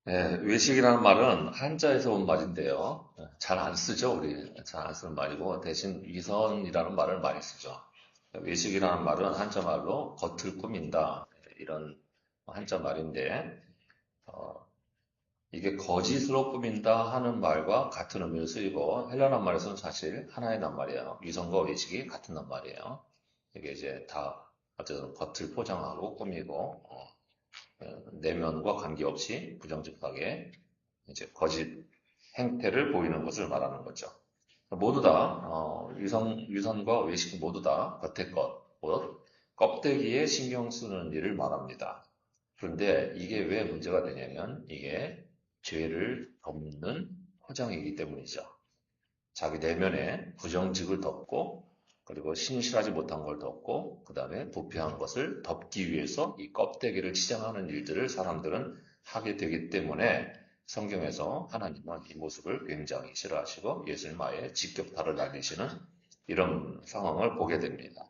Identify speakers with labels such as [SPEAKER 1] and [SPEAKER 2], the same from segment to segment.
[SPEAKER 1] 외식이라는 말은 한자에서 온 말인데요. 잘 안 쓰죠, 우리. 잘 안 쓰는 말이고, 대신 위선이라는 말을 많이 쓰죠. 외식이라는 말은 한자 말로 겉을 꾸민다. 이런 한자 말인데, 어, 이게 거짓으로 꾸민다 하는 말과 같은 의미로 쓰이고, 헬라어 말에서는 사실 하나의 낱말이에요. 위선과 외식이 같은 낱말이에요. 이게 이제 다, 어쨌든 겉을 포장하고 꾸미고, 내면과 관계없이 부정직하게 이제 거짓 행태를 보이는 것을 말하는 거죠. 모두 다 위선과 외식 모두 다 겉의 것, 곧 껍데기에 신경 쓰는 일을 말합니다. 그런데 이게 왜 문제가 되냐면 이게 죄를 덮는 화장이기 때문이죠. 자기 내면에 부정직을 덮고 그리고 신실하지 못한 걸 덮고 그 다음에 부패한 것을 덮기 위해서 이 껍데기를 치장하는 일들을 사람들은 하게 되기 때문에 성경에서 하나님은 이 모습을 굉장히 싫어하시고 예수님 아예 직격탄을 날리시는 이런 상황을 보게 됩니다.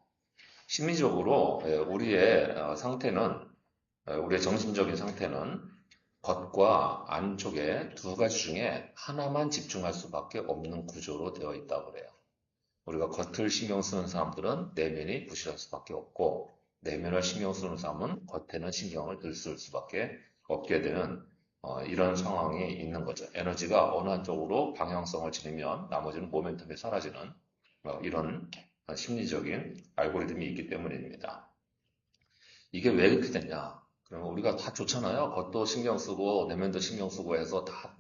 [SPEAKER 1] 심리적으로 우리의 상태는 우리의 정신적인 상태는 겉과 안쪽에 두 가지 중에 하나만 집중할 수밖에 없는 구조로 되어 있다고 그래요. 우리가 겉을 신경 쓰는 사람들은 내면이 부실할 수밖에 없고, 내면을 신경 쓰는 사람은 겉에는 신경을 덜 쓸 수밖에 없게 되는 이런 상황이 있는 거죠. 에너지가 어느 한쪽으로 방향성을 지니면 나머지는 모멘텀이 사라지는 이런 심리적인 알고리즘이 있기 때문입니다. 이게 왜 이렇게 됐냐? 그러면 우리가 다 좋잖아요. 겉도 신경 쓰고 내면도 신경 쓰고 해서 다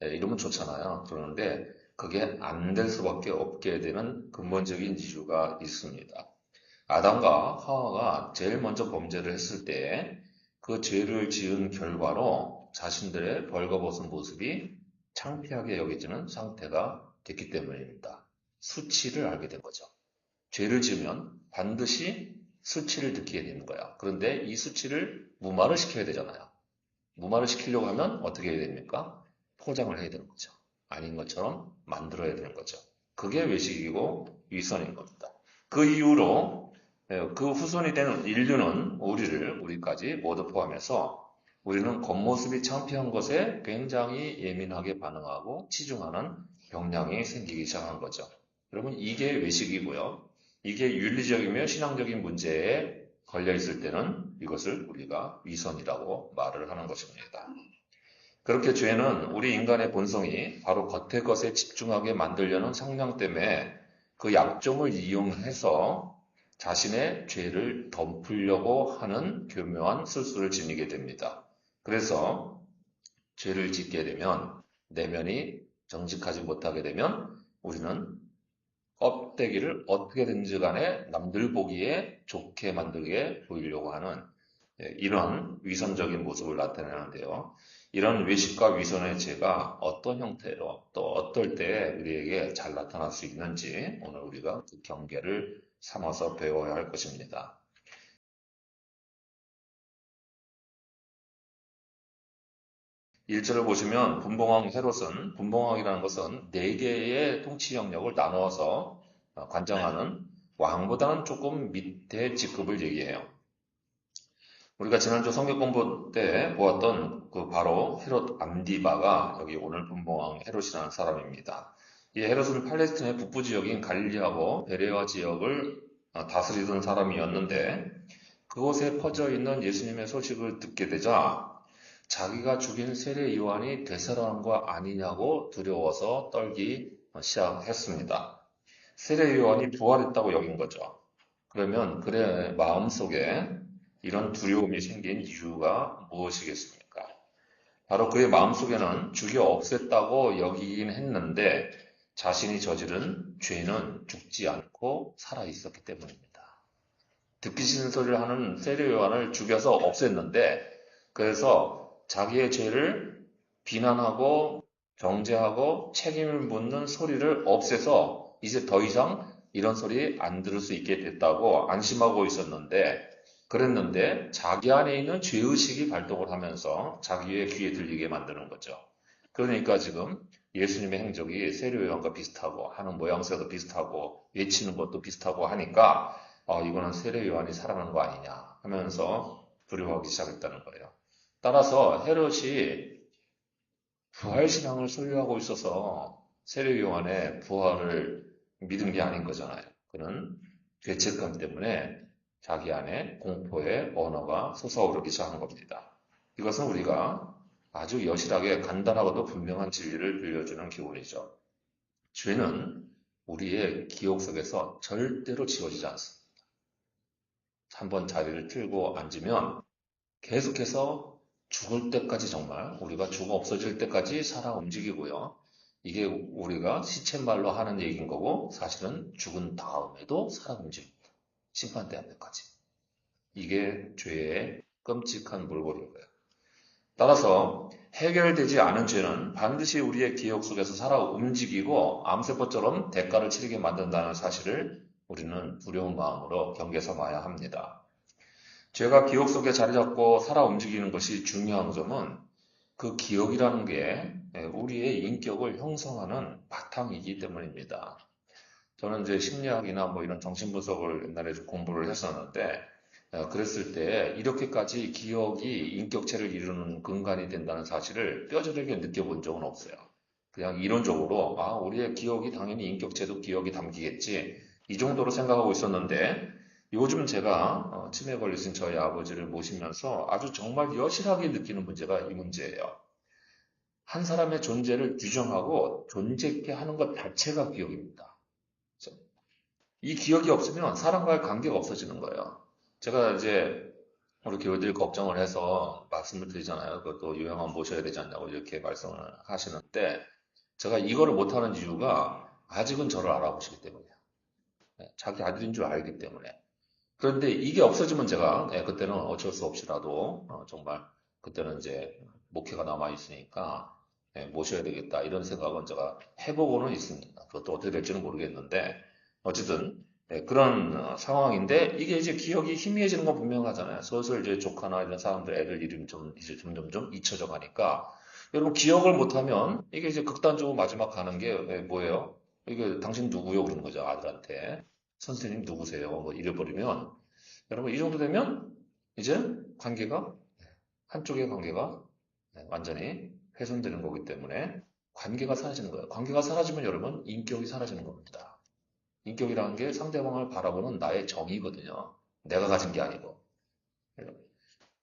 [SPEAKER 1] 이러면 좋잖아요. 그러는데 그게 안 될 수밖에 없게 되는 근본적인 이유가 있습니다. 아담과 하와가 제일 먼저 범죄를 했을 때 그 죄를 지은 결과로 자신들의 벌거벗은 모습이 창피하게 여겨지는 상태가 됐기 때문입니다. 수치를 알게 된 거죠. 죄를 지으면 반드시 수치를 느끼게 되는 거야. 그런데 이 수치를 무마를 시켜야 되잖아요. 무마를 시키려고 하면 어떻게 해야 됩니까? 포장을 해야 되는 거죠. 아닌 것처럼 만들어야 되는 거죠. 그게 외식이고 위선인 겁니다. 그 이후로 그 후손이 되는 인류는 우리까지 모두 포함해서 우리는 겉모습이 창피한 것에 굉장히 예민하게 반응하고 치중하는 경향이 생기기 시작한 거죠. 여러분, 이게 외식이고요. 이게 윤리적이며 신앙적인 문제에 걸려 있을 때는 이것을 우리가 위선이라고 말을 하는 것입니다. 그렇게 죄는 우리 인간의 본성이 바로 겉의 것에 집중하게 만들려는 성향 때문에 그 약점을 이용해서 자신의 죄를 덮으려고 하는 교묘한 술수를 지니게 됩니다. 그래서 죄를 짓게 되면 내면이 정직하지 못하게 되면 우리는 껍데기를 어떻게든지 간에 남들 보기에 좋게 만들게 보이려고 하는 이런 위선적인 모습을 나타내는데요. 이런 외식과 위선의 죄가 어떤 형태로 또 어떨 때 우리에게 잘 나타날 수 있는지 오늘 우리가 그 경계를 삼아서 배워야 할 것입니다. 1절을 보시면 분봉왕 헤롯은 분봉왕이라는 것은 네 개의 통치 영역을 나누어서 관장하는 왕보다는 조금 밑에 직급을 얘기해요. 우리가 지난주 성경 공부 때 보았던 그 바로 헤롯 안디바가 여기 오늘 분봉왕 헤롯이라는 사람입니다. 이 헤롯은 팔레스틴의 북부 지역인 갈릴리하고 베레아 지역을 다스리던 사람이었는데 그곳에 퍼져 있는 예수님의 소식을 듣게 되자 자기가 죽인 세례 요한이 되살아난 거 아니냐고 두려워서 떨기 시작했습니다. 세례 요한이 부활했다고 여긴 거죠. 그러면 그의 마음속에 이런 두려움이 생긴 이유가 무엇이겠습니까? 바로 그의 마음속에는 죽여 없앴다고 여기긴 했는데 자신이 저지른 죄는 죽지 않고 살아 있었기 때문입니다. 듣기 싫은 소리를 하는 세례 요한을 죽여서 없앴는데 그래서 자기의 죄를 비난하고 정죄하고 책임을 묻는 소리를 없애서 이제 더 이상 이런 소리 안 들을 수 있게 됐다고 안심하고 있었는데 그랬는데 자기 안에 있는 죄의식이 발동을 하면서 자기의 귀에 들리게 만드는 거죠. 그러니까 지금 예수님의 행적이 세례 요한과 비슷하고 하는 모양새도 비슷하고 외치는 것도 비슷하고 하니까 이거는 세례 요한이 살아난 거 아니냐 하면서 두려워하기 시작했다는 거예요. 따라서 헤롯이 부활신앙을 소유하고 있어서 세례요한의 부활을 믿은 게 아닌 거잖아요. 그는 죄책감 때문에 자기 안에 공포의 언어가 솟아오르기 시작한 겁니다. 이것은 우리가 아주 여실하게 간단하고도 분명한 진리를 들려주는 기본이죠. 죄는 우리의 기억 속에서 절대로 지워지지 않습니다. 한번 자리를 틀고 앉으면 계속해서 죽을 때까지 정말 우리가 죽어 없어질 때까지 살아 움직이고요. 이게 우리가 시쳇말로 하는 얘기인 거고 사실은 죽은 다음에도 살아 움직입니다. 심판대 앞에까지. 이게 죄의 끔찍한 몰골인 거예요. 따라서 해결되지 않은 죄는 반드시 우리의 기억 속에서 살아 움직이고 암세포처럼 대가를 치르게 만든다는 사실을 우리는 두려운 마음으로 경계 삼아야 합니다. 죄가 기억 속에 자리 잡고 살아 움직이는 것이 중요한 점은 그 기억이라는 게 우리의 인격을 형성하는 바탕이기 때문입니다. 저는 이제 심리학이나 뭐 이런 정신분석을 옛날에 좀 공부를 했었는데, 그랬을 때 이렇게까지 기억이 인격체를 이루는 근간이 된다는 사실을 뼈저리게 느껴본 적은 없어요. 그냥 이론적으로, 우리의 기억이 당연히 인격체도 기억이 담기겠지. 이 정도로 생각하고 있었는데, 요즘 제가 치매 걸리신 저희 아버지를 모시면서 아주 정말 여실하게 느끼는 문제가 이 문제예요. 한 사람의 존재를 규정하고 존재케 하는 것 자체가 기억입니다. 그렇죠? 이 기억이 없으면 사람과의 관계가 없어지는 거예요. 제가 이제 우리 교우들이 걱정을 해서 말씀을 드리잖아요. 그것도 유형한 모셔야 되지 않냐고 이렇게 말씀을 하시는데 제가 이거를 못하는 이유가 아직은 저를 알아보시기 때문이에요. 자기 아들인 줄 알기 때문에. 그런데 이게 없어지면 제가 그때는 어쩔 수 없이라도 정말 그때는 이제 목회가 남아 있으니까 모셔야 되겠다 이런 생각은 제가 해보고는 있습니다. 그것도 어떻게 될지는 모르겠는데 어쨌든 그런 상황인데 이게 이제 기억이 희미해지는 건 분명하잖아요. 슬슬 이제 조카나 이런 사람들 애들 이름이 좀 이제 점점 잊혀져 가니까 여러분 기억을 못하면 이게 이제 극단적으로 마지막 가는 게 뭐예요? 이게 당신 누구요? 그러는 거죠 아들한테. 선생님 누구세요? 뭐 잃어버리면 여러분 이 정도 되면 이제 관계가 한쪽의 관계가 완전히 훼손되는 거기 때문에 관계가 사라지는 거예요. 관계가 사라지면 여러분 인격이 사라지는 겁니다. 인격이라는 게 상대방을 바라보는 나의 정의거든요. 내가 가진 게 아니고.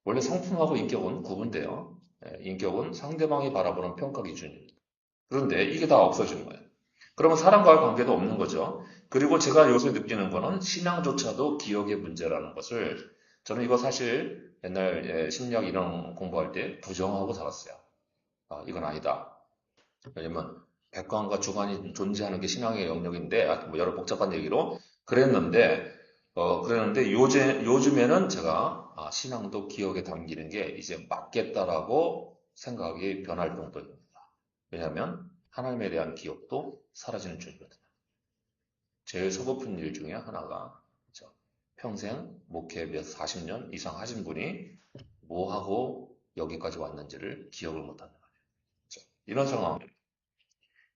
[SPEAKER 1] 원래 성품하고 인격은 구분돼요. 인격은 상대방이 바라보는 평가 기준입니다. 그런데 이게 다 없어지는 거예요. 그러면 사람과의 관계도 없는 거죠. 그리고 제가 요새 느끼는 거는 신앙조차도 기억의 문제라는 것을 저는 이거 사실 옛날 심리학 이런 공부할 때 부정하고 살았어요. 이건 아니다. 왜냐면 백관과 주관이 존재하는 게 신앙의 영역인데 뭐 여러 복잡한 얘기로 그랬는데 요즘에는 제가 신앙도 기억에 담기는 게 이제 맞겠다라고 생각이 변할 정도입니다. 왜냐하면 하나님에 대한 기억도 사라지는 중이거든요. 제일 서글픈 일 중에 하나가 그렇죠? 평생 목회 몇 40년 이상 하신 분이 뭐 하고 여기까지 왔는지를 기억을 못한다. 그렇죠? 이런 상황.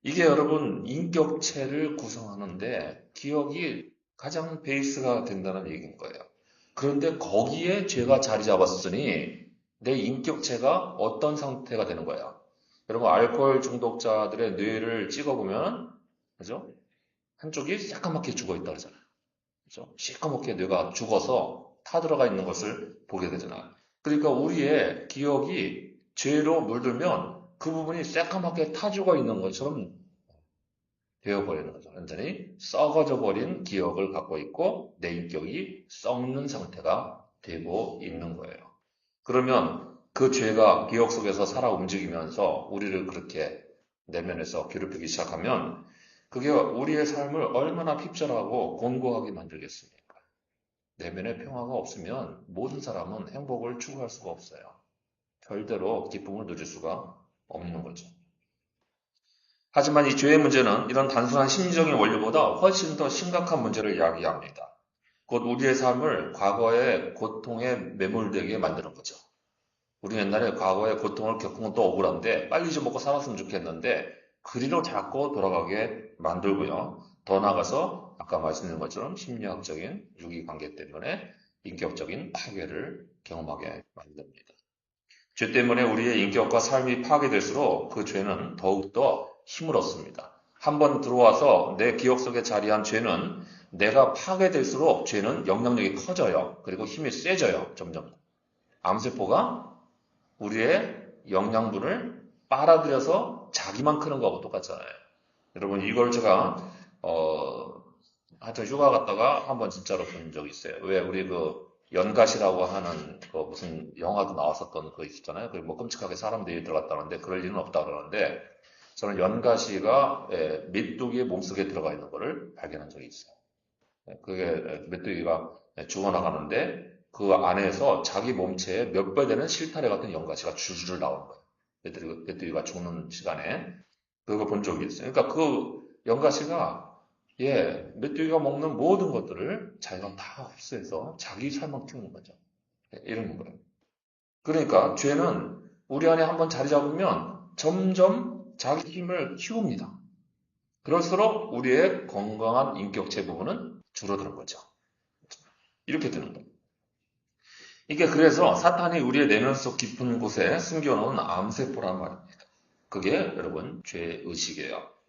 [SPEAKER 1] 이게 여러분 인격체를 구성하는데 기억이 가장 베이스가 된다는 얘기인 거예요. 그런데 거기에 죄가 자리 잡았으니 내 인격체가 어떤 상태가 되는 거예요? 여러분 알코올 중독자들의 뇌를 찍어보면 그죠? 한쪽이 새까맣게 죽어 있다 그러잖아요. 그죠? 시커멓게 뇌가 죽어서 타들어가 있는 것을 보게 되잖아요. 그러니까 우리의 기억이 죄로 물들면 그 부분이 새까맣게 타 죽어 있는 것처럼 되어버리는 거죠. 완전히 썩어져 버린 기억을 갖고 있고 내 인격이 썩는 상태가 되고 있는 거예요. 그러면 그 죄가 기억 속에서 살아 움직이면서 우리를 그렇게 내면에서 괴롭히기 시작하면 그게 우리의 삶을 얼마나 핍절하고 곤고하게 만들겠습니까? 내면의 평화가 없으면 모든 사람은 행복을 추구할 수가 없어요. 절대로 기쁨을 누릴 수가 없는 거죠. 하지만 이 죄의 문제는 이런 단순한 심리적인 원리보다 훨씬 더 심각한 문제를 이야기합니다. 곧 우리의 삶을 과거의 고통에 매몰되게 만드는 거죠. 우리 옛날에 과거의 고통을 겪은 건 또 억울한데 빨리 좀 먹고 살았으면 좋겠는데 그리로 자꾸 돌아가게 만들고요. 더 나아가서 아까 말씀드린 것처럼 심리학적인 유기관계 때문에 인격적인 파괴를 경험하게 만듭니다. 죄 때문에 우리의 인격과 삶이 파괴될수록 그 죄는 더욱더 힘을 얻습니다. 한번 들어와서 내 기억 속에 자리한 죄는 내가 파괴될수록 죄는 영향력이 커져요. 그리고 힘이 세져요. 점점. 암세포가 우리의 영양분을 빨아들여서 자기만 크는 거하고 똑같잖아요. 여러분 이걸 제가 하여튼 휴가 갔다가 한번 진짜로 본 적이 있어요. 왜 우리 그 연갓이라고 하는 그 무슨 영화도 나왔었던 거 있었잖아요. 그 뭐 끔찍하게 사람들이 들어갔다는데 그럴 일은 없다 그러는데 저는 연가시가 메뚜기의 몸속에 들어가 있는 것을 발견한 적이 있어요. 그게 메뚜기가 죽어나가는데 그 안에서 자기 몸체에 몇 배 되는 실타래 같은 연가시가 줄줄 나오는 거예요. 메뚜기가 죽는 시간에 그거 본 적이 있어요. 그러니까 그 연가시가 메뚜기가 먹는 모든 것들을 자기가 다 흡수해서 자기 삶만 키우는 거죠. 이런 거예요. 그러니까 죄는 우리 안에 한번 자리 잡으면 점점 자기 힘을 키웁니다. 그럴수록 우리의 건강한 인격체 부분은 줄어드는 거죠. 이렇게 되는 거예요. 이게 그래서 사탄이 우리의 내면 속 깊은 곳에 숨겨놓은 암세포란 말입니다. 그게 여러분 죄의식이에요.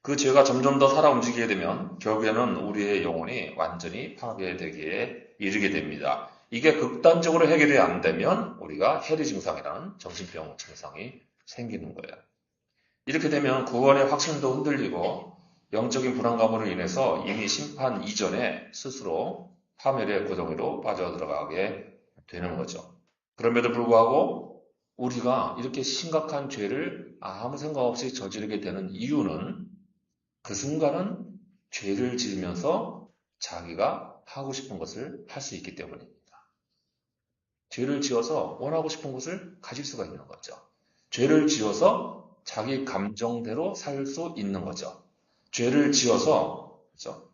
[SPEAKER 1] 그 죄가 점점 더 살아 움직이게 되면 결국에는 우리의 영혼이 완전히 파괴되기에 이르게 됩니다. 이게 극단적으로 해결이 안 되면 우리가 해리 증상이라는 정신병 증상이 생기는 거예요. 이렇게 되면 구원의 확신도 흔들리고 영적인 불안감으로 인해서 이미 심판 이전에 스스로 파멸의 고정으로 빠져들어가게 되는 거죠. 그럼에도 불구하고 우리가 이렇게 심각한 죄를 아무 생각 없이 저지르게 되는 이유는 그 순간은 죄를 지으면서 자기가 하고 싶은 것을 할 수 있기 때문입니다. 죄를 지어서 원하고 싶은 것을 가질 수가 있는 거죠. 죄를 지어서 자기 감정대로 살 수 있는 거죠. 죄를 지어서 그렇죠?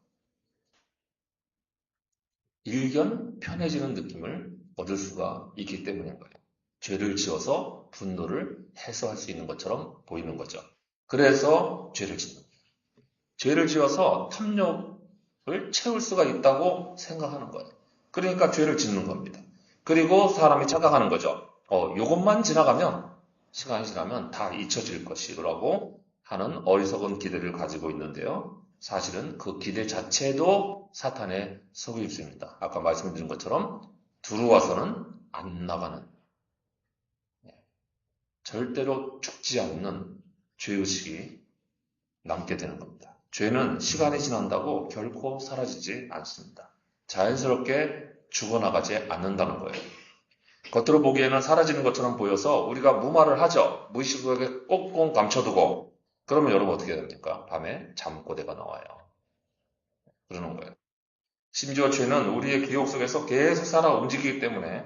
[SPEAKER 1] 일견 편해지는 느낌을 얻을 수가 있기 때문인 거예요. 죄를 지어서 분노를 해소할 수 있는 것처럼 보이는 거죠. 그래서 죄를 짓는 거예요. 죄를 지어서 탐욕을 채울 수가 있다고 생각하는 거예요. 그러니까 죄를 짓는 겁니다. 그리고 사람이 착각하는 거죠. 이것만 지나가면 시간이 지나면 다 잊혀질 것이라고 하는 어리석은 기대를 가지고 있는데요. 사실은 그 기대 자체도 사탄의 속임수입니다. 아까 말씀드린 것처럼 들어와서는 안 나가는 절대로 죽지 않는 죄의식이 남게 되는 겁니다. 죄는 시간이 지난다고 결코 사라지지 않습니다. 자연스럽게 죽어나가지 않는다는 거예요. 겉으로 보기에는 사라지는 것처럼 보여서 우리가 무말을 하죠. 무의식하게 꽁꽁 감춰두고 그러면 여러분 어떻게 됩니까? 밤에 잠꼬대가 나와요. 그러는 거예요. 심지어 죄는 우리의 기억 속에서 계속 살아 움직이기 때문에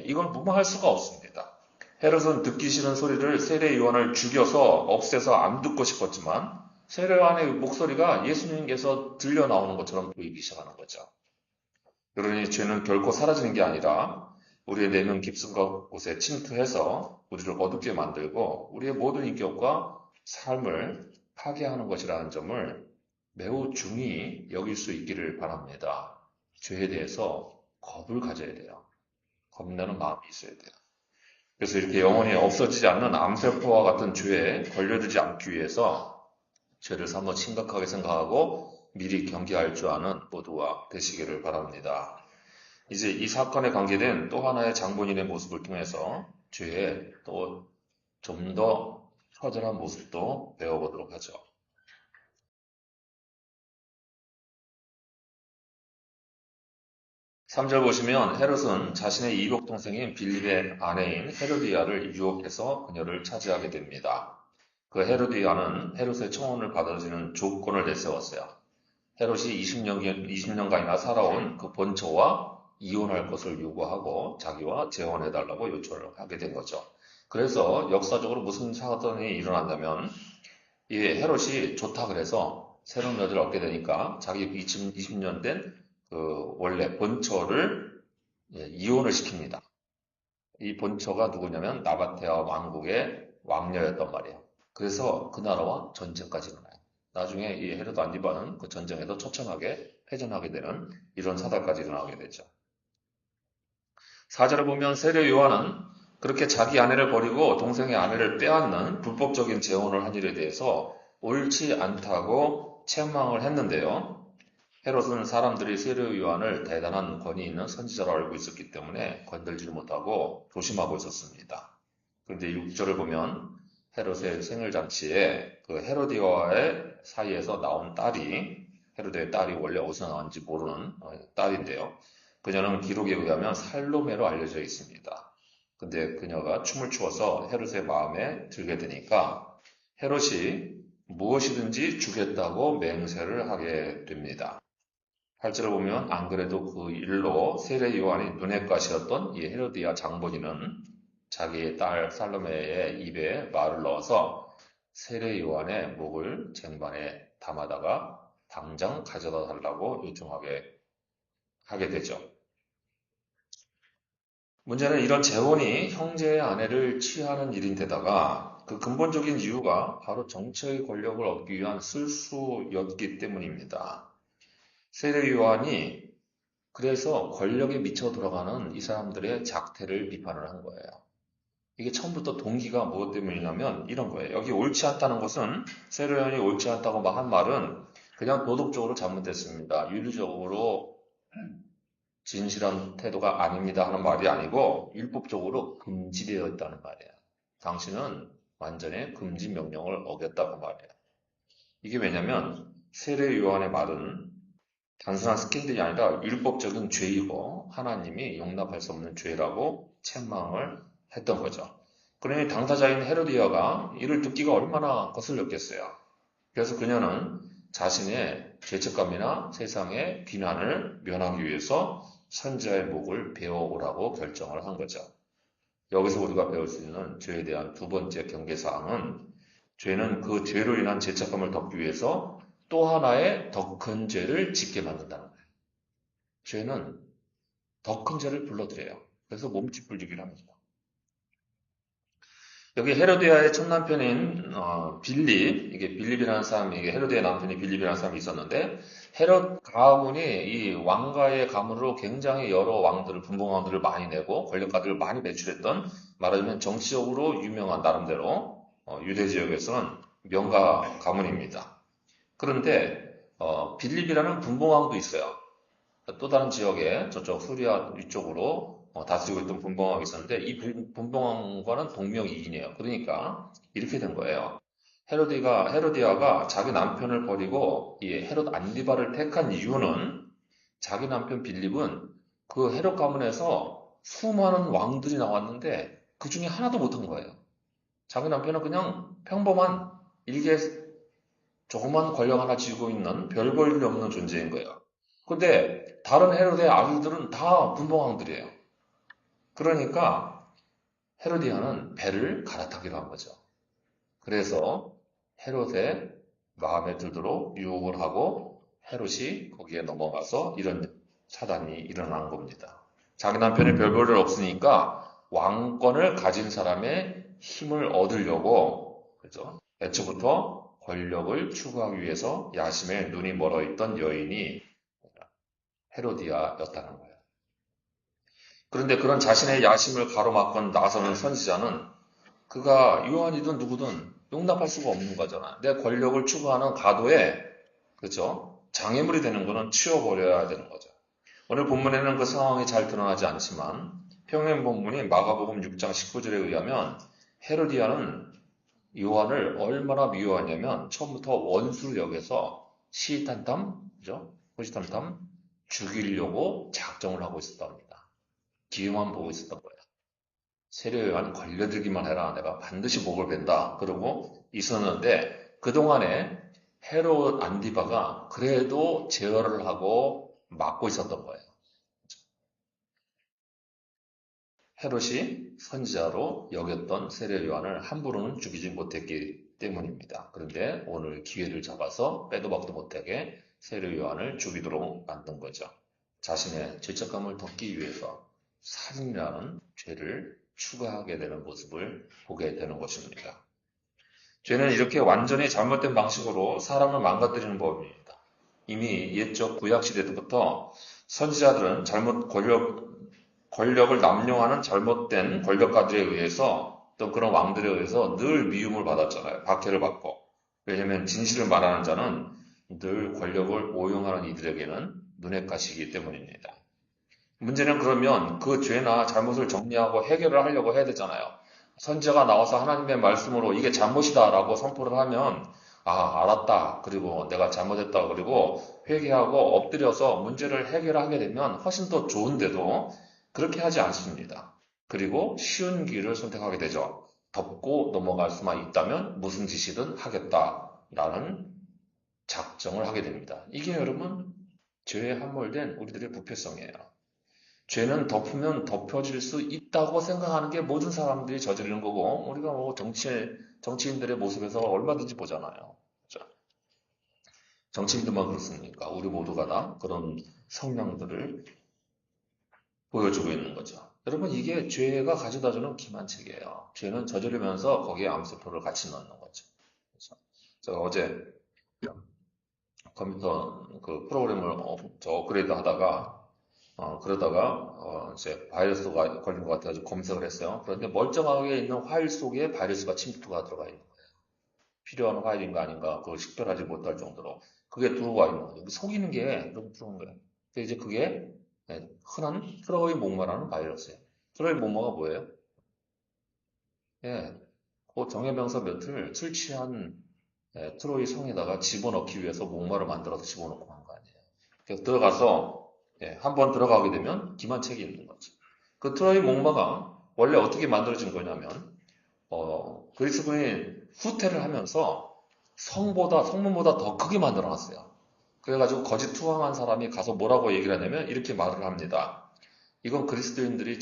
[SPEAKER 1] 이걸 무마할 수가 없습니다. 헤롯은 듣기 싫은 소리를 세례 요한을 죽여서 없애서 안 듣고 싶었지만 세례 요한의 목소리가 예수님께서 들려 나오는 것처럼 보이기 시작하는 거죠. 그러니 죄는 결코 사라지는 게 아니라 우리의 내면 깊은 곳에 침투해서 우리를 어둡게 만들고 우리의 모든 인격과 삶을 파괴하는 것이라는 점을 매우 중히 여길 수 있기를 바랍니다. 죄에 대해서 겁을 가져야 돼요. 겁나는 마음이 있어야 돼요. 그래서 이렇게 영원히 없어지지 않는 암세포와 같은 죄에 걸려들지 않기 위해서 죄를 사뭇 심각하게 생각하고 미리 경계할 줄 아는 모두가 되시기를 바랍니다. 이제 이 사건에 관계된 또 하나의 장본인의 모습을 통해서 죄의 또 좀 더 처절한 모습도 배워보도록 하죠. 3절 보시면 헤롯은 자신의 이복 동생인 빌립의 아내인 헤로디아를 유혹해서 그녀를 차지하게 됩니다. 그 헤로디아는 헤롯의 청혼을 받아들이는 조건을 내세웠어요. 헤롯이 20년간이나 살아온 그 본처와 이혼할 것을 요구하고 자기와 재혼해달라고 요청을 하게 된 거죠. 그래서 역사적으로 무슨 사건이 일어난다면 이 헤롯이 좋다 그래서 새로운 여자를 얻게 되니까 자기 20년 된 그 원래 본처를 이혼을 시킵니다. 이 본처가 누구냐면 나바테아 왕국의 왕녀였단 말이에요. 그래서 그 나라와 전쟁까지 일어나요. 나중에 이 헤롯 안디바는 그 전쟁에서 처참하게 패전하게 되는 이런 사달까지 일어나게 되죠. 4절을 보면 세례 요한은 그렇게 자기 아내를 버리고 동생의 아내를 빼앗는 불법적인 재혼을 한 일에 대해서 옳지 않다고 책망을 했는데요. 헤롯은 사람들이 세례 요한을 대단한 권위 있는 선지자로 알고 있었기 때문에 건들지 못하고 조심하고 있었습니다. 그런데 6절을 보면 헤롯의 생일잔치에 그 헤로디아와의 사이에서 나온 딸이, 헤롯의 딸이 원래 어디서 나왔는지 모르는 딸인데요. 그녀는 기록에 의하면 살로메로 알려져 있습니다. 근데 그녀가 춤을 추어서 헤롯의 마음에 들게 되니까 헤롯이 무엇이든지 주겠다고 맹세를 하게 됩니다. 8절을 보면 안 그래도 그 일로 세례 요한이 눈엣 가시였던 이 헤로디아 장본인은 자기의 딸 살로메의 입에 말을 넣어서 세례 요한의 목을 쟁반에 담아다가 당장 가져다 달라고 요청하게 하게 되죠. 문제는 이런 재혼이 형제의 아내를 취하는 일인데다가 그 근본적인 이유가 바로 정치의 권력을 얻기 위한 술수였기 때문입니다. 세례 요한이 그래서 권력에 미쳐 돌아가는 이 사람들의 작태를 비판을 한 거예요. 이게 처음부터 동기가 무엇 때문이냐면 이런 거예요. 여기 옳지 않다는 것은 세례 요한이 옳지 않다고 막 한 말은 그냥 도덕적으로 잘못됐습니다. 윤리적으로 진실한 태도가 아닙니다 하는 말이 아니고 율법적으로 금지되어 있다는 말이에요. 당신은 완전히 금지 명령을 어겼다고 말이에요. 이게 왜냐면 세례 요한의 말은 단순한 스캔들이 아니라 율법적인 죄이고 하나님이 용납할 수 없는 죄라고 책망을 했던 거죠. 그러니 당사자인 헤로디아가 이를 듣기가 얼마나 거슬렸겠어요. 그래서 그녀는 자신의 죄책감이나 세상의 비난을 면하기 위해서 선지자의 목을 베어오라고 결정을 한 거죠. 여기서 우리가 배울 수 있는 죄에 대한 두 번째 경계사항은 죄는 그 죄로 인한 죄책감을 덮기 위해서 또 하나의 더 큰 죄를 짓게 만든다는 거예요. 죄는 더 큰 죄를 불러들여요. 그래서 몸짓불리기를 합니다. 여기 헤로디아의 첫 남편인 빌립, 이게 빌립이라는 사람이, 이게 헤로디아의 남편이 빌립이라는 사람이 있었는데 헤롯 가문이 이 왕가의 가문으로 굉장히 여러 왕들을, 분봉왕들을 많이 내고 권력가들을 많이 배출했던, 말하자면 정치적으로 유명한 나름대로 유대 지역에서는 명가 가문입니다. 그런데 빌립이라는 분봉왕도 있어요. 또 다른 지역에 저쪽 수리아 위쪽으로 다스리고 있던 분봉왕이 있었는데 이 분봉왕과는 동명이인이에요. 그러니까 이렇게 된 거예요. 헤로디아가 자기 남편을 버리고 이 헤롯 안디바를 택한 이유는 자기 남편 빌립은 그 헤롯 가문에서 수많은 왕들이 나왔는데 그 중에 하나도 못한 거예요. 자기 남편은 그냥 평범한 일개 조그만 권력 하나 쥐고 있는 별 볼 일 없는 존재인 거예요. 근데 다른 헤롯의 아들들은 다 분봉왕들이에요. 그러니까 헤로디아는 배를 갈아타기로 한 거죠. 그래서 헤롯의 마음에 들도록 유혹을 하고 헤롯이 거기에 넘어가서 이런 사단이 일어난 겁니다. 자기 남편의 별 볼 일 없으니까 왕권을 가진 사람의 힘을 얻으려고, 그죠? 애초부터 권력을 추구하기 위해서 야심에 눈이 멀어 있던 여인이 헤로디아였다는 거예요. 그런데 그런 자신의 야심을 가로막건 나서는 선지자는 그가 요한이든 누구든 용납할 수가 없는 거잖아. 내 권력을 추구하는 가도에, 그렇죠? 장애물이 되는 거는 치워버려야 되는 거죠. 오늘 본문에는 그 상황이 잘 드러나지 않지만 평행 본문인 마가복음 6장 19절에 의하면 헤로디아는 요한을 얼마나 미워하냐면 처음부터 원수를 여겨서 시탄탐, 그죠? 호시탐탐 죽이려고 작정을 하고 있었답니다. 기회만 보고 있었던 거예요. 세례 요한 걸려들기만 해라. 내가 반드시 목을 벤다. 그러고 있었는데 그동안에 헤롯 안디바가 그래도 제어를 하고 막고 있었던 거예요. 헤롯이 선지자로 여겼던 세례 요한을 함부로는 죽이지 못했기 때문입니다. 그런데 오늘 기회를 잡아서 빼도 박도 못하게 세례 요한을 죽이도록 만든 거죠. 자신의 죄책감을 덮기 위해서 살인이라는 죄를 추가하게 되는 모습을 보게 되는 것입니다. 죄는 이렇게 완전히 잘못된 방식으로 사람을 망가뜨리는 법입니다. 이미 옛적 구약 시대 때부터 선지자들은 잘못 권력을 남용하는 잘못된 권력가들에 의해서 또 그런 왕들에 의해서 늘 미움을 받았잖아요. 박해를 받고. 왜냐하면 진실을 말하는 자는 늘 권력을 오용하는 이들에게는 눈엣 가시이기 때문입니다. 문제는 그러면 그 죄나 잘못을 정리하고 해결을 하려고 해야 되잖아요. 선지자가 나와서 하나님의 말씀으로 이게 잘못이다라고 선포를 하면 알았다. 그리고 내가 잘못했다. 그리고 회개하고 엎드려서 문제를 해결하게 되면 훨씬 더 좋은데도 그렇게 하지 않습니다. 그리고 쉬운 길을 선택하게 되죠. 덮고 넘어갈 수만 있다면 무슨 짓이든 하겠다라는 작정을 하게 됩니다. 이게 여러분 죄에 함몰된 우리들의 부패성이에요. 죄는 덮으면 덮여질 수 있다고 생각하는 게 모든 사람들이 저지르는 거고 우리가 뭐 정치인들의 모습에서 얼마든지 보잖아요. 그렇죠? 정치인들만 그렇습니까? 우리 모두가 다 그런 성향들을 보여주고 있는 거죠. 여러분 이게 죄가 가져다주는 기만책이에요. 죄는 저지르면서 거기에 암세포를 같이 넣는 거죠. 그렇죠? 제가 어제 컴퓨터 그 프로그램을 업그레이드 하다가 그러다가 이제 바이러스가 걸린 것 같아서 검색을 했어요. 그런데 멀쩡하게 있는 파일 속에 바이러스가 침투가 들어가 있는 거예요. 필요한 파일인가 아닌가 그걸 식별하지 못할 정도로 그게 들어와 있는 거예요. 속이는 게 너무 들어온 거예요. 근데 이제 그게 흔한 트로이 목마라는 바이러스예요. 트로이 목마가 뭐예요? 예, 그 정예병사 몇을 술 취한 트로이 성에다가 집어넣기 위해서 목마를 만들어서 집어넣고 한 거 아니에요. 그래서 들어가서 한번 들어가게 되면 기만책이 있는 거죠. 그 트로이 목마가 원래 어떻게 만들어진 거냐면 그리스도인이 후퇴를 하면서 성문보다 더 크게 만들어놨어요. 그래가지고 거짓 투항한 사람이 가서 뭐라고 얘기를 하냐면 이렇게 말을 합니다. 이건 그리스인들이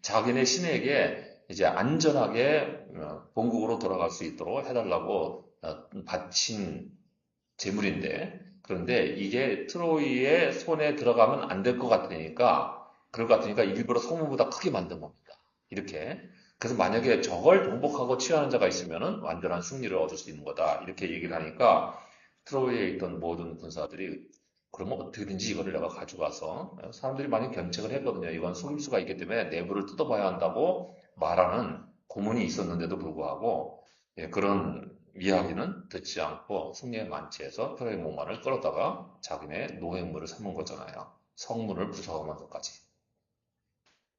[SPEAKER 1] 자기네 신에게 이제 안전하게 본국으로 돌아갈 수 있도록 해달라고 바친 재물인데 그런데 이게 트로이의 손에 들어가면 안 될 것 같으니까 그럴 것 같으니까 일부러 성문보다 크게 만든 겁니다. 이렇게 그래서 만약에 저걸 정복하고 취하는 자가 있으면 완전한 승리를 얻을 수 있는 거다. 이렇게 얘기를 하니까 트로이에 있던 모든 군사들이 그러면 어떻게든지 이거를 내가 가져가서 사람들이 많이 견책을 했거든요. 이건 속일 수가 있기 때문에 내부를 뜯어봐야 한다고 말하는 고문이 있었는데도 불구하고 그런 이야기는 듣지 않고 승리의 만취해서 트로이 목마를 끌었다가 자기네 노획물을 삼은 거잖아요. 성문을 부숴가면서까지.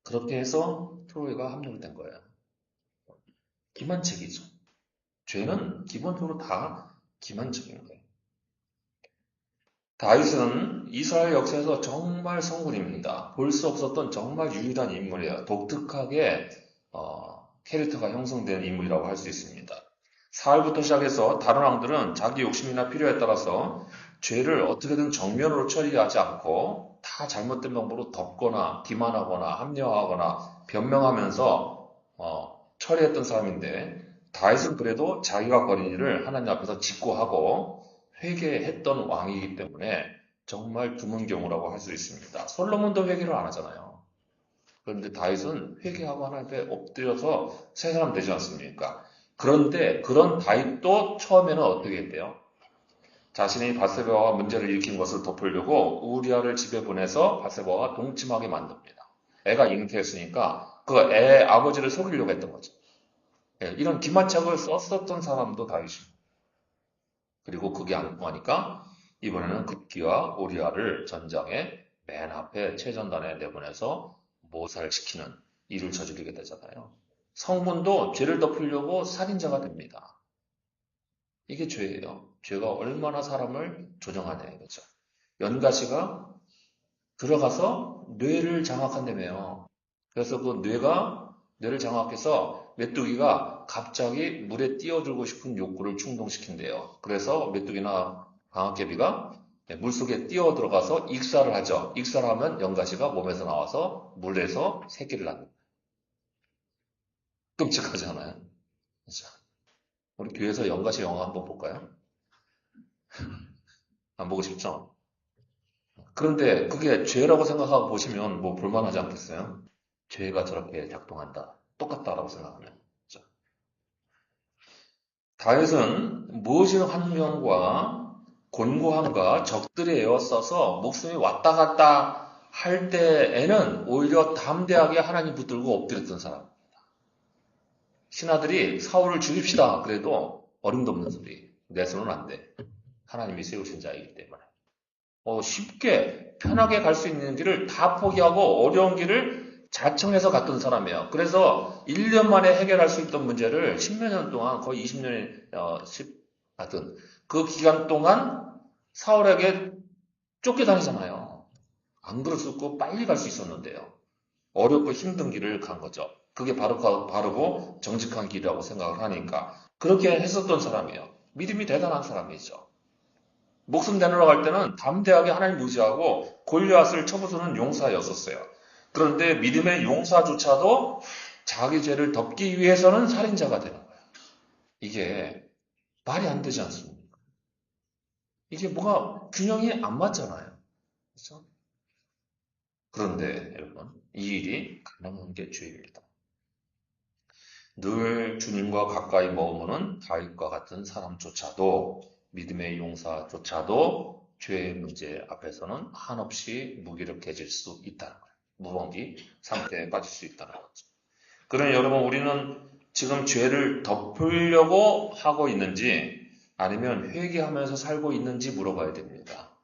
[SPEAKER 1] 그렇게 해서 트로이가 함락된 거예요. 기만책이죠. 죄는 기본적으로 다 기만적인 거예요. 다윗은 이스라엘 역사에서 정말 성군입니다. 볼 수 없었던 정말 유일한 인물이에요. 독특하게 캐릭터가 형성된 인물이라고 할 수 있습니다. 사울부터 시작해서 다른 왕들은 자기 욕심이나 필요에 따라서 죄를 어떻게든 정면으로 처리하지 않고 다 잘못된 방법으로 덮거나 기만하거나 합리화하거나 변명하면서 처리했던 사람인데 다윗은 그래도 자기가 벌인 일을 하나님 앞에서 직고하고 회개했던 왕이기 때문에 정말 드문 경우라고 할 수 있습니다. 솔로몬도 회개를 안 하잖아요. 그런데 다윗은 회개하고 하나님 앞에 엎드려서 새 사람 되지 않습니까? 그런데 그런 다윗도 처음에는 어떻게 했대요? 자신이 바세바와 문제를 일으킨 것을 덮으려고 우리아를 집에 보내서 바세바와 동침하게 만듭니다. 애가 잉태했으니까 그 애 아버지를 속이려고 했던 거죠. 이런 기만책을 썼었던 사람도 다윗입니다. 그리고 그게 안 통하니까 이번에는 급기야 우리아를 전장의 맨 앞에 최전단에 내보내서 모살시키는 일을 저지르게 되잖아요. 성문도 죄를 덮으려고 살인자가 됩니다. 이게 죄예요. 죄가 얼마나 사람을 조정하냐 이거죠. 연가시가 들어가서 뇌를 장악한다며요. 그래서 그 뇌를 장악해서 메뚜기가 갑자기 물에 뛰어들고 싶은 욕구를 충동시킨대요. 그래서 메뚜기나 방아깨비가 물속에 뛰어 들어가서 익사를 하죠. 익사를 하면 연가시가 몸에서 나와서 물에서 새끼를 낳는. 끔찍하잖아요. 그렇죠? 우리 교회에서 연가시 영화 한번 볼까요? 안 보고 싶죠? 그런데 그게 죄라고 생각하고 보시면 뭐 볼만하지 않겠어요? 죄가 저렇게 작동한다. 똑같다라고 생각하면. 그렇죠? 다윗은 무엇인 환경과 곤고함과 적들이 에워싸서 목숨이 왔다 갔다 할 때에는 오히려 담대하게 하나님 붙들고 엎드렸던 사람. 신하들이 사울을 죽입시다. 그래도 어림도 없는 소리. 내 손은 안 돼. 하나님이 세우신 자이기 때문에. 쉽게 편하게 갈 수 있는 길을 다 포기하고 어려운 길을 자청해서 갔던 사람이에요. 그래서 1년 만에 해결할 수 있던 문제를 10몇 년 동안 거의 20년이 하여튼 그 기간 동안 사울에게 쫓겨다니잖아요. 안 그랬었고 빨리 갈 수 있었는데요. 어렵고 힘든 길을 간 거죠. 그게 바르고 정직한 길이라고 생각을 하니까 그렇게 했었던 사람이에요. 믿음이 대단한 사람이죠. 목숨 내놓으러 갈 때는 담대하게 하나님 의지하고 골리앗을 쳐부수는 용사였었어요. 그런데 믿음의 용사조차도 자기 죄를 덮기 위해서는 살인자가 되는 거예요. 이게 말이 안 되지 않습니까? 이게 뭐가 균형이 안 맞잖아요. 그렇죠? 그런데 여러분, 이 일이 가능한 게 죄입니다. 늘 주님과 가까이 머무는 다윗과 같은 사람조차도 믿음의 용사조차도 죄의 문제 앞에서는 한없이 무기력해질 수 있다는 거예요. 무방비 상태에 빠질 수 있다는 거죠. 그러니 여러분 우리는 지금 죄를 덮으려고 하고 있는지 아니면 회개하면서 살고 있는지 물어봐야 됩니다.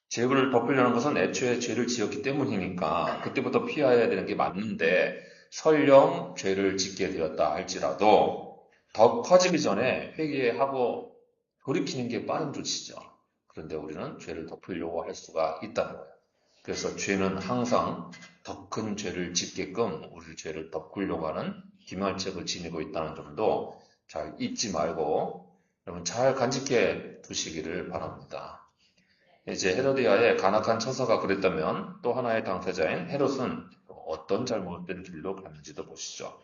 [SPEAKER 1] 죄를 덮으려는 것은 애초에 죄를 지었기 때문이니까 그때부터 피해야 되는 게 맞는데 설령 죄를 짓게 되었다 할지라도 더 커지기 전에 회개하고 돌이키는 게 빠른 조치죠. 그런데 우리는 죄를 덮으려고 할 수가 있다는 거예요. 그래서 죄는 항상 더 큰 죄를 짓게끔 우리 죄를 덮으려고 하는 기말책을 지니고 있다는 점도 잘 잊지 말고 여러분 잘 간직해 두시기를 바랍니다. 이제 헤로디아의 간악한 처사가 그랬다면 또 하나의 당사자인 헤롯은 어떤 잘못된 길로 갔는지도 보시죠.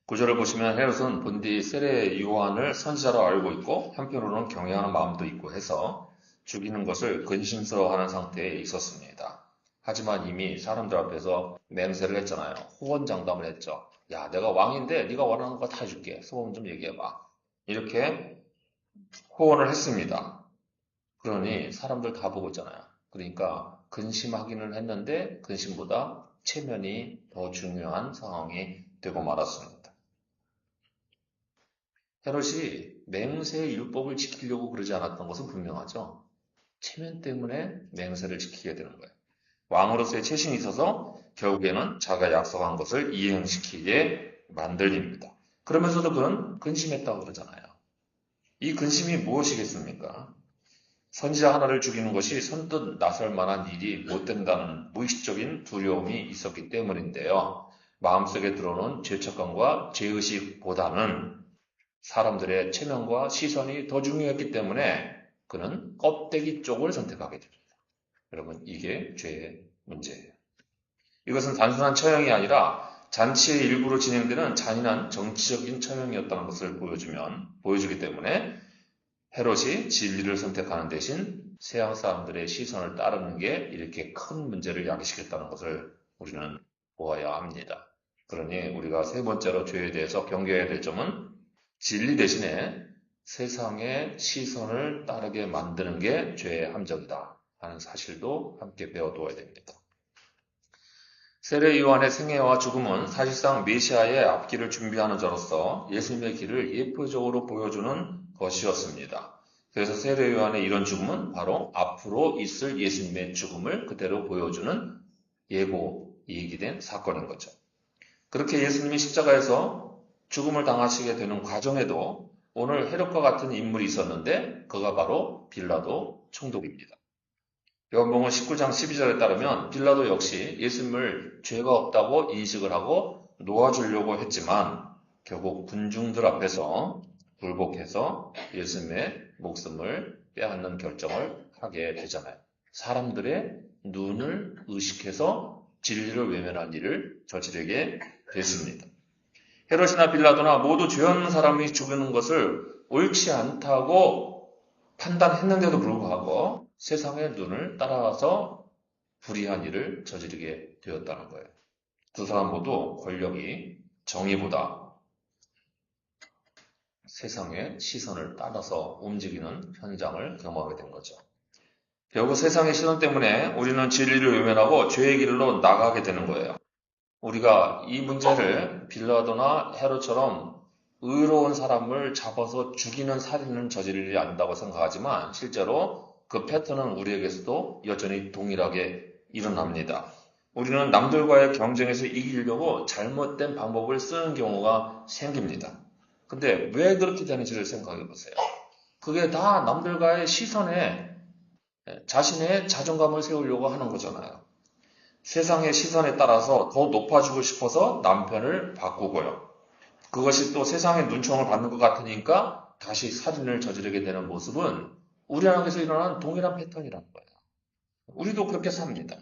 [SPEAKER 1] 구절을 보시면 헤롯은 본디 세례 요한을 선지자로 알고 있고 한편으로는 경외하는 마음도 있고 해서 죽이는 것을 근심스러워하는 상태에 있었습니다. 하지만 이미 사람들 앞에서 맹세를 했잖아요. 호언장담을 했죠. 야, 내가 왕인데 네가 원하는 거 다 해줄게. 소금 좀 얘기해봐. 이렇게 호언을 했습니다. 그러니 사람들 다 보고 있잖아요. 그러니까 근심하기는 했는데 근심보다 체면이 더 중요한 상황이 되고 말았습니다. 헤롯이 맹세의 율법을 지키려고 그러지 않았던 것은 분명하죠. 체면 때문에 맹세를 지키게 되는 거예요. 왕으로서의 체신이 있어서 결국에는 자가 약속한 것을 이행시키게 만들립니다. 그러면서도 그는 근심했다고 그러잖아요. 이 근심이 무엇이겠습니까? 선지자 하나를 죽이는 것이 선뜻 나설 만한 일이 못 된다는 무의식적인 두려움이 있었기 때문인데요. 마음속에 들어오는 죄책감과 죄의식보다는 사람들의 체면과 시선이 더 중요했기 때문에 그는 껍데기 쪽을 선택하게 됩니다. 여러분, 이게 죄의 문제예요. 이것은 단순한 처형이 아니라 잔치의 일부로 진행되는 잔인한 정치적인 처형이었다는 것을 보여주기 때문에 헤롯이 진리를 선택하는 대신 세상 사람들의 시선을 따르는 게 이렇게 큰 문제를 야기시켰다는 것을 우리는 보아야 합니다. 그러니 우리가 세 번째로 죄에 대해서 경계해야 될 점은 진리 대신에 세상의 시선을 따르게 만드는 게 죄의 함정이다 하는 사실도 함께 배워두어야 됩니다. 세례 요한의 생애와 죽음은 사실상 메시아의 앞길을 준비하는 자로서 예수님의 길을 예표적으로 보여주는 것이었습니다. 그래서 세례 요한의 이런 죽음은 바로 앞으로 있을 예수님의 죽음을 그대로 보여주는 예기된 사건인 거죠. 그렇게 예수님이 십자가에서 죽음을 당하시게 되는 과정에도 오늘 헤롯과 같은 인물이 있었는데 그가 바로 빌라도 총독입니다. 요한복음 19장 12절에 따르면 빌라도 역시 예수님을 죄가 없다고 인식을 하고 놓아주려고 했지만 결국 군중들 앞에서 굴복해서 예수님의 목숨을 빼앗는 결정을 하게 되잖아요. 사람들의 눈을 의식해서 진리를 외면한 일을 저지르게 됐습니다. 헤롯이나 빌라도나 모두 죄 없는 사람이 죽이는 것을 옳지 않다고 판단했는데도 불구하고 세상의 눈을 따라가서 불의한 일을 저지르게 되었다는 거예요. 두 사람 모두 권력이 정의보다 세상의 시선을 따라서 움직이는 현장을 경험하게 된 거죠. 결국 세상의 시선 때문에 우리는 진리를 외면하고 죄의 길로 나가게 되는 거예요. 우리가 이 문제를 빌라도나 헤롯처럼 의로운 사람을 잡아서 죽이는 살인은 저지르지 않는다고 생각하지만 실제로 그 패턴은 우리에게서도 여전히 동일하게 일어납니다. 우리는 남들과의 경쟁에서 이기려고 잘못된 방법을 쓰는 경우가 생깁니다. 근데 왜 그렇게 되는지를 생각해 보세요. 그게 다 남들과의 시선에 자신의 자존감을 세우려고 하는 거잖아요. 세상의 시선에 따라서 더 높아지고 싶어서 남편을 바꾸고요. 그것이 또 세상의 눈총을 받는 것 같으니까 다시 살인을 저지르게 되는 모습은 우리 안에서 일어나는 동일한 패턴이라는 거예요. 우리도 그렇게 삽니다.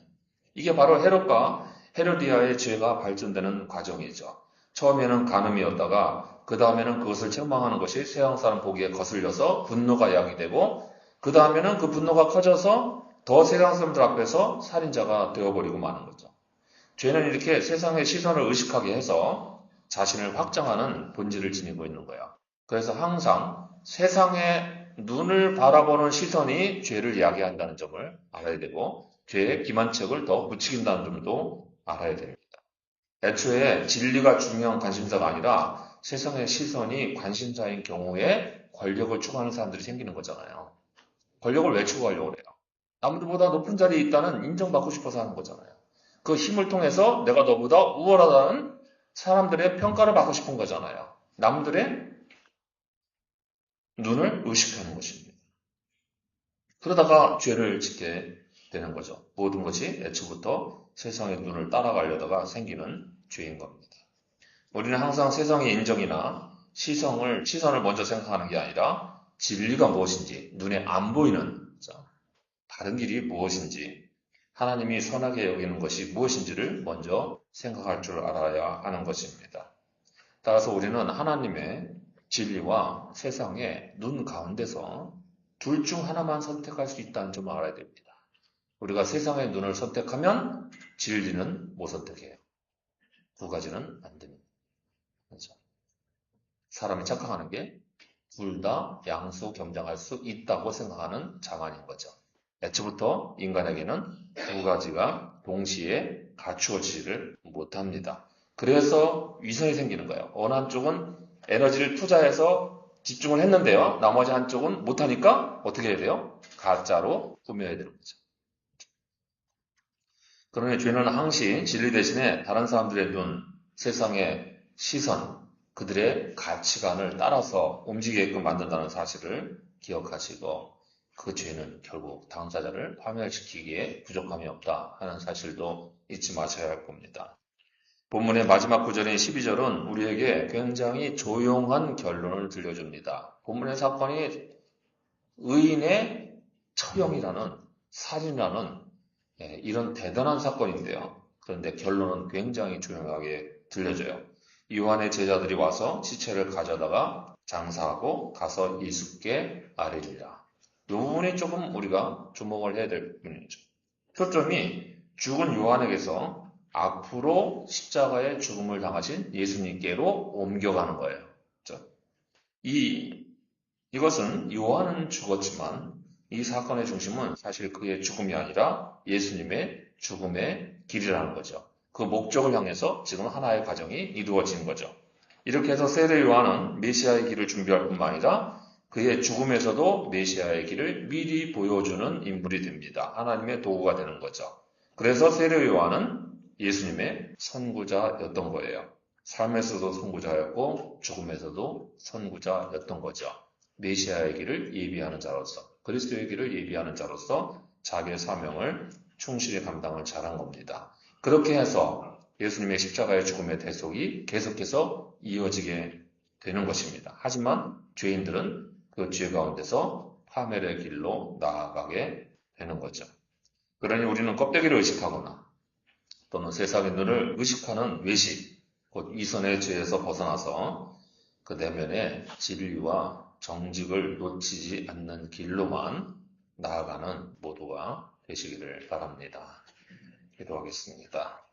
[SPEAKER 1] 이게 바로 헤롯과 헤로디아의 죄가 발전되는 과정이죠. 처음에는 간음이었다가 그 다음에는 그것을 책망하는 것이 세상 사람 보기에 거슬려서 분노가 야기되고 그 다음에는 그 분노가 커져서 더 세상 사람들 앞에서 살인자가 되어버리고 마는 거죠. 죄는 이렇게 세상의 시선을 의식하게 해서 자신을 확장하는 본질을 지니고 있는 거예요. 그래서 항상 세상의 눈을 바라보는 시선이 죄를 야기한다는 점을 알아야 되고 죄의 기만책을 더 부추긴다는 점도 알아야 됩니다. 애초에 진리가 중요한 관심사가 아니라 세상의 시선이 관심사인 경우에 권력을 추구하는 사람들이 생기는 거잖아요. 권력을 왜 추구하려고 그래요? 남들보다 높은 자리에 있다는 인정받고 싶어서 하는 거잖아요. 그 힘을 통해서 내가 너보다 우월하다는 사람들의 평가를 받고 싶은 거잖아요. 남들의 눈을 의식하는 것입니다. 그러다가 죄를 짓게 되는 거죠. 모든 것이 애초부터 세상의 눈을 따라가려다가 생기는 죄인 겁니다. 우리는 항상 세상의 인정이나 시선을 먼저 생각하는 게 아니라 진리가 무엇인지, 눈에 안 보이는 다른 길이 무엇인지, 하나님이 선하게 여기는 것이 무엇인지를 먼저 생각할 줄 알아야 하는 것입니다. 따라서 우리는 하나님의 진리와 세상의 눈 가운데서 둘 중 하나만 선택할 수 있다는 점을 알아야 됩니다. 우리가 세상의 눈을 선택하면 진리는 못 선택해요. 두 가지는 안 됩니다. 그렇죠? 사람이 착각하는 게 둘 다 양수 겸장할 수 있다고 생각하는 자만인 거죠. 애초부터 인간에게는 두 가지가 동시에 갖추어지지를 못합니다. 그래서 위선이 생기는 거예요. 어느 한쪽은 에너지를 투자해서 집중을 했는데요. 나머지 한쪽은 못하니까 어떻게 해야 돼요? 가짜로 꾸며야 되는 거죠. 그러니 죄는 항시 진리 대신에 다른 사람들의 눈, 세상의 시선, 그들의 가치관을 따라서 움직이게끔 만든다는 사실을 기억하시고 그 죄는 결국 당사자를 파멸시키기에 부족함이 없다 하는 사실도 잊지 마셔야 할 겁니다. 본문의 마지막 구절인 12절은 우리에게 굉장히 조용한 결론을 들려줍니다. 본문의 사건이 의인의 처형이라는 살인이라는 이런 대단한 사건인데요. 그런데 결론은 굉장히 조용하게 들려져요. 요한의 제자들이 와서 시체를 가져다가 장사하고 가서 예수께 아뢰리라. 이 부분이 조금 우리가 주목을 해야 될 부분이죠. 초점이 죽은 요한에게서 앞으로 십자가의 죽음을 당하신 예수님께로 옮겨가는 거예요. 그렇죠? 이것은 요한은 죽었지만 이 사건의 중심은 사실 그의 죽음이 아니라 예수님의 죽음의 길이라는 거죠. 그 목적을 향해서 지금 하나의 과정이 이루어진 거죠. 이렇게 해서 세례 요한은 메시아의 길을 준비할 뿐만 아니라 그의 죽음에서도 메시아의 길을 미리 보여주는 인물이 됩니다. 하나님의 도구가 되는 거죠. 그래서 세례 요한은 예수님의 선구자였던 거예요. 삶에서도 선구자였고 죽음에서도 선구자였던 거죠. 메시아의 길을 예비하는 자로서, 그리스도의 길을 예비하는 자로서 자기의 사명을 충실히 감당을 잘한 겁니다. 그렇게 해서 예수님의 십자가의 죽음의 대속이 계속해서 이어지게 되는 것입니다. 하지만 죄인들은 그 죄 가운데서 파멸의 길로 나아가게 되는 거죠. 그러니 우리는 껍데기를 의식하거나 또는 세상의 눈을 의식하는 외식, 곧 이선의 죄에서 벗어나서 그 내면의 진리와 정직을 놓치지 않는 길로만 나아가는 모두가 되시기를 바랍니다. 기도하겠습니다.